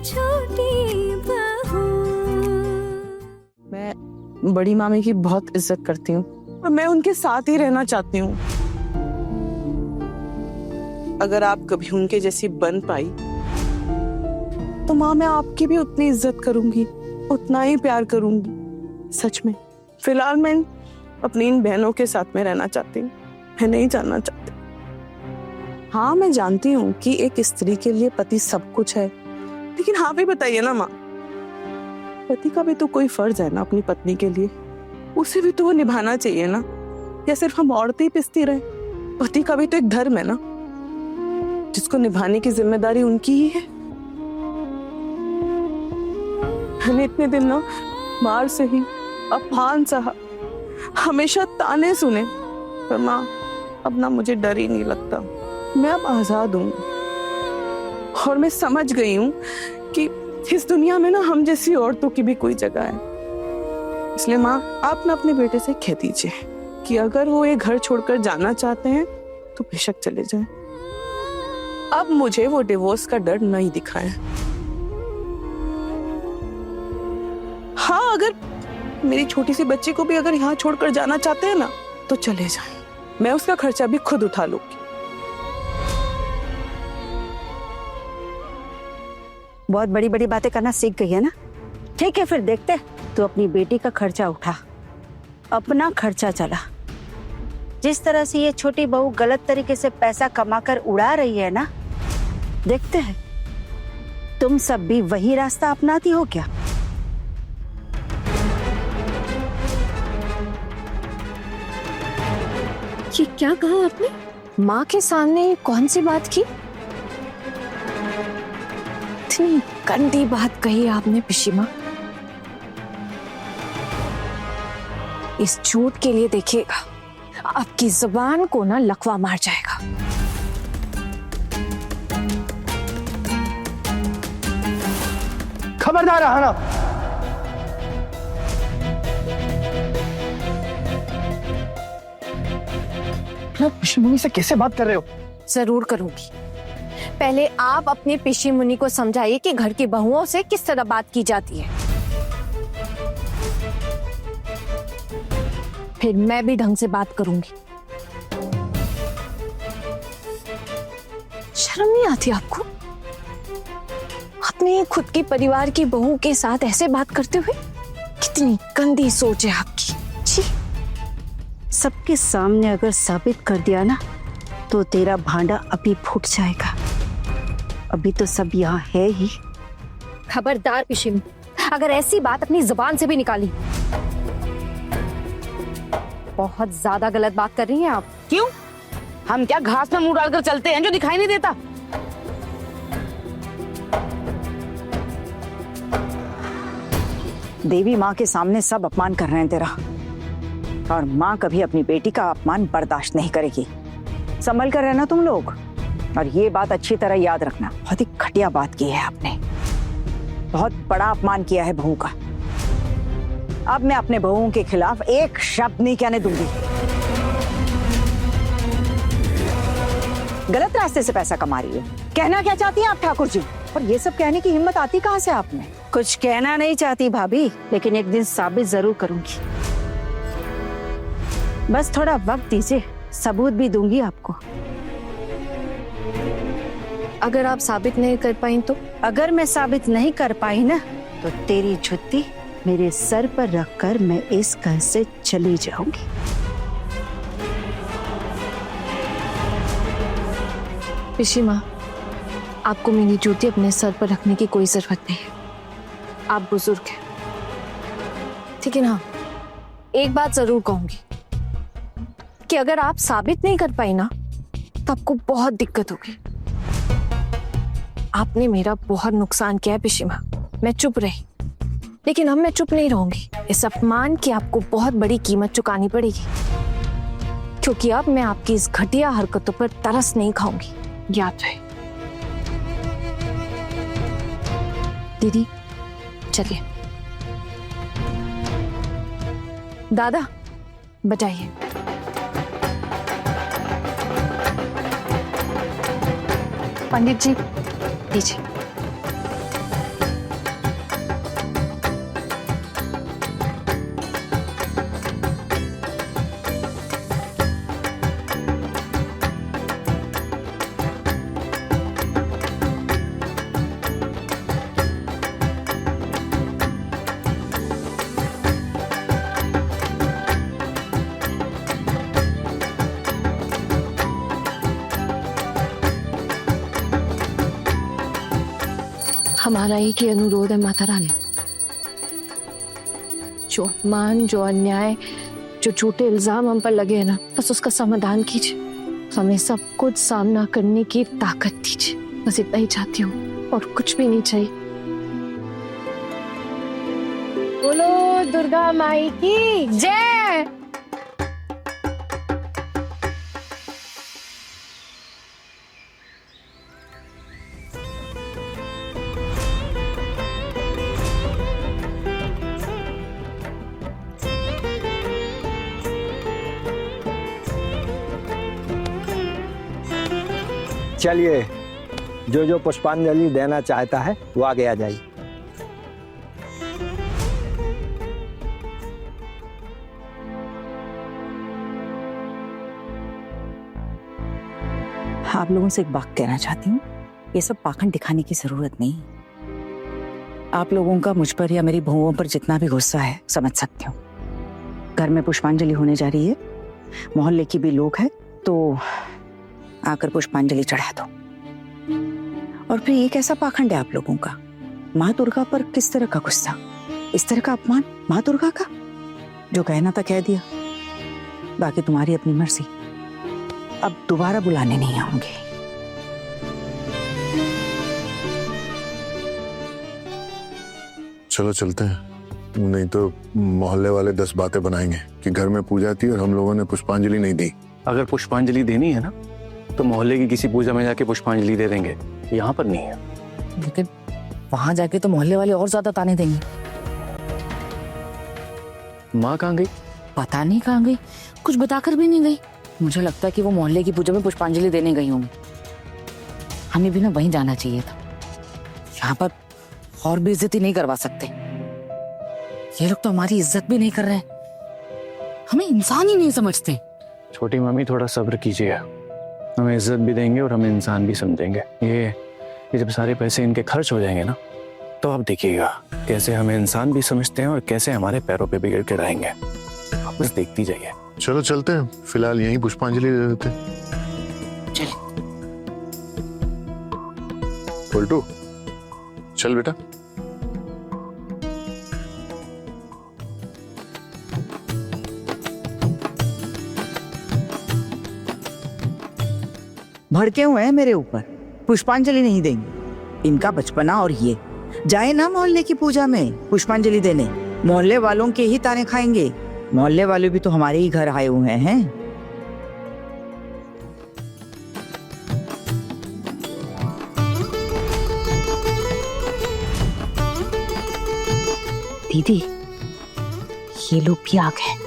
छोटी बहू। मैं बड़ी मामी की बहुत इज्जत करती हूँ और मैं उनके साथ ही रहना चाहती हूँ। अगर आप कभी उनके जैसी बन पाई तो माँ मैं आपकी भी उतनी इज्जत करूंगी, उतना ही प्यार करूंगी। सच में। फिलहाल मैं अपनी इन बहनों के साथ में रहना चाहती हूँ, मैं नहीं जानना चाहती। हाँ मैं जानती हूँ कि एक स्त्री के लिए पति सब कुछ है, लेकिन हाँ भी बताइए ना माँ, पति का भी तो कोई फर्ज है ना अपनी पत्नी के लिए, उसे भी तो वो निभाना चाहिए ना। या सिर्फ हम औरतें ही पिसती रहे? पति का भी तो एक धर्म है ना, जिसको निभाने की जिम्मेदारी उनकी ही है। मैंने इतने दिन ना मार सही, अपमान सहा, हमेशा ताने सुने, पर माँ अब ना मुझे डर ही नहीं लगता। मैं अब आजाद हूँ और मैं समझ गई हूँ कि इस दुनिया में ना हम जैसी औरतों की भी कोई जगह है। इसलिए माँ आप ना अपने बेटे से कह दीजिए कि अगर वो ये घर छोड़कर जाना चाहते हैं तो बेशक चले जाएं। अब मुझे वो डिवोर्स का डर नहीं दिखाएं। हाँ अगर मेरी छोटी सी बच्ची को भी अगर यहाँ छोड़कर जाना चाहते हैं ना तो चले जाएं, मैं उसका खर्चा भी खुद उठा लूंगी। बहुत बड़ी बड़ी बातें करना सीख गई है ना? ठीक है फिर देखते, तू अपनी बेटी का खर्चा उठा, अपना खर्चा चला। जिस तरह से ये छोटी बहू गलत तरीके से पैसा कमाकर उड़ा रही है ना, देखते हैं तुम सब भी वही रास्ता अपनाती हो क्या? ये क्या कहा आपने? माँ के सामने कौन सी बात की? इतनी गंदी बात कही आपने पिशीमा। इस झूठ के लिए देखिएगा आपकी जुबान को ना लकवा मार जाएगा। खबरदार रहना। पिशी मुनि से कैसे बात कर रहे हो? जरूर करूंगी। पहले आप अपने पिशी मुनि को समझाइए कि घर की बहुओं से किस तरह बात की जाती है, फिर मैं भी ढंग से बात करूंगी। शर्म नहीं आती आपको? अपने खुद की परिवार की बहू के साथ ऐसे बात करते हुए? कितनी गंदी सोच है आपकी। छी। सबके सामने अगर साबित कर दिया ना तो तेरा भांडा अभी फूट जाएगा। अभी तो सब यहाँ है ही। खबरदार पिशिम, अगर ऐसी बात अपनी जुबान से भी निकाली। बहुत ज्यादा गलत बात कर रही हैं आप। क्यों? हम क्या घास में मुंह डालकर चलते हैं जो दिखाई नहीं देता? देवी माँ के सामने सब अपमान कर रहे हैं तेरा, और माँ कभी अपनी बेटी का अपमान बर्दाश्त नहीं करेगी। संभल कर रहना तुम लोग, और ये बात अच्छी तरह याद रखना, बहुत ही घटिया बात की है आपने, बहुत बड़ा अपमान किया है बहू का। अब मैं अपने बहुओं के खिलाफ एक शब्द नहीं कहने दूंगी। गलत रास्ते से पैसा कमा रही है, कहना क्या चाहती हैं आप ठाकुर जी? और ये सब कहने की हिम्मत आती कहाँ से आप में? कुछ कहना नहीं चाहती भाभी, लेकिन एक दिन साबित जरूर करूंगी। बस थोड़ा वक्त दीजिए, सबूत भी दूंगी आपको। अगर आप साबित नहीं कर पाई तो? अगर मैं साबित नहीं कर पाई ना तो तेरी जुत्ती मेरे सर पर रखकर मैं इस घर से चली जाऊंगी। पिशीमा, आपको मेरी जूती अपने सर पर रखने की कोई जरूरत नहीं है। आप बुजुर्ग हैं, ठीक है ना? एक बात जरूर कहूंगी कि अगर आप साबित नहीं कर पाई ना तो आपको बहुत दिक्कत होगी। आपने मेरा बहुत नुकसान किया है पिशीमा, मैं चुप रही, लेकिन अब मैं चुप नहीं रहूंगी। इस अपमान की आपको बहुत बड़ी कीमत चुकानी पड़ेगी, क्योंकि अब मैं आपकी इस घटिया हरकतों पर तरस नहीं खाऊंगी, याद रहे। दीदी चलिए। दादा बजाइए। पंडित जी दीजिए। हमारा एक ही अनुरोध है माता रानी, जो अपमान, जो अन्याय, जो झूठे इल्जाम हम पर लगे हैं ना, बस उसका समाधान कीजिए। हमें सब कुछ सामना करने की ताकत दीजिए, बस इतना ही चाहती हूँ और कुछ भी नहीं चाहिए। बोलो दुर्गा माई की जय। चलिए, जो जो पुष्पांजलि देना चाहता है वो आगे आ जाइए। आप लोगों से एक बात कहना चाहती हूँ, ये सब पाखंड दिखाने की जरूरत नहीं। आप लोगों का मुझ पर या मेरी बहुओं पर जितना भी गुस्सा है समझ सकती हूँ। घर में पुष्पांजलि होने जा रही है, मोहल्ले की भी लोग हैं, तो आकर पुष्पांजलि चढ़ा दो। और फिर ये कैसा पाखंड है आप लोगों का? माँ दुर्गा पर किस तरह का गुस्सा, इस तरह का अपमान माँ दुर्गा का? जो कहना था कह दिया, बाकी तुम्हारी अपनी मर्जी। अब दोबारा बुलाने नहीं आऊंगी। चलो चलते हैं, नहीं तो मोहल्ले वाले 10 बातें बनाएंगे कि घर में पूजा थी और हम लोगों ने पुष्पांजलि नहीं दी। अगर पुष्पांजलि देनी है ना तो मोहल्ले की किसी पूजा में जाके पुष्पांजलि दे देंगे, यहाँ पर नहीं है। लेकिन वहां जाके तो मोहल्ले वाले और ज्यादा ताने देंगे। माँ कहाँ गई? पता नहीं कहाँ गई, कुछ बताकर भी नहीं गई। मुझे लगता है कि वो मोहल्ले की पूजा में पुष्पांजलि देने गई होंगी। हमें भी ना वहीं जाना चाहिए था, यहाँ पर और भी इज्जत ही नहीं करवा सकते। ये लोग तो हमारी इज्जत भी नहीं कर रहे हैं, हमें इंसान ही नहीं समझते। छोटी मम्मी थोड़ा सब्र कीजिए, हमें इज्जत भी देंगे और हमें इंसान भी समझेंगे। ये जब सारे पैसे इनके खर्च हो जाएंगे ना, तो आप देखिएगा कैसे हमें इंसान भी समझते हैं और कैसे हमारे पैरों पे बिगड़ के रहेंगे। आप बस देखती जाइए। चलो चलते हैं, फिलहाल यहीं पुष्पांजलि दे देते हैं। चल पलटू, चल बेटा। भड़के हुए हैं मेरे ऊपर, पुष्पांजलि नहीं देंगे। इनका बचपना और ये जाए ना मोहल्ले की पूजा में पुष्पांजलि देने, मोहल्ले वालों के ही ताने खाएंगे। मोहल्ले वाले भी तो हमारे ही घर आए हुए हैं। दीदी, ये लोग भी आ गए।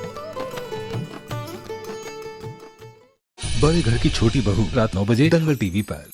बड़े घर की छोटी बहू, रात 9 बजे दंगल टीवी पर।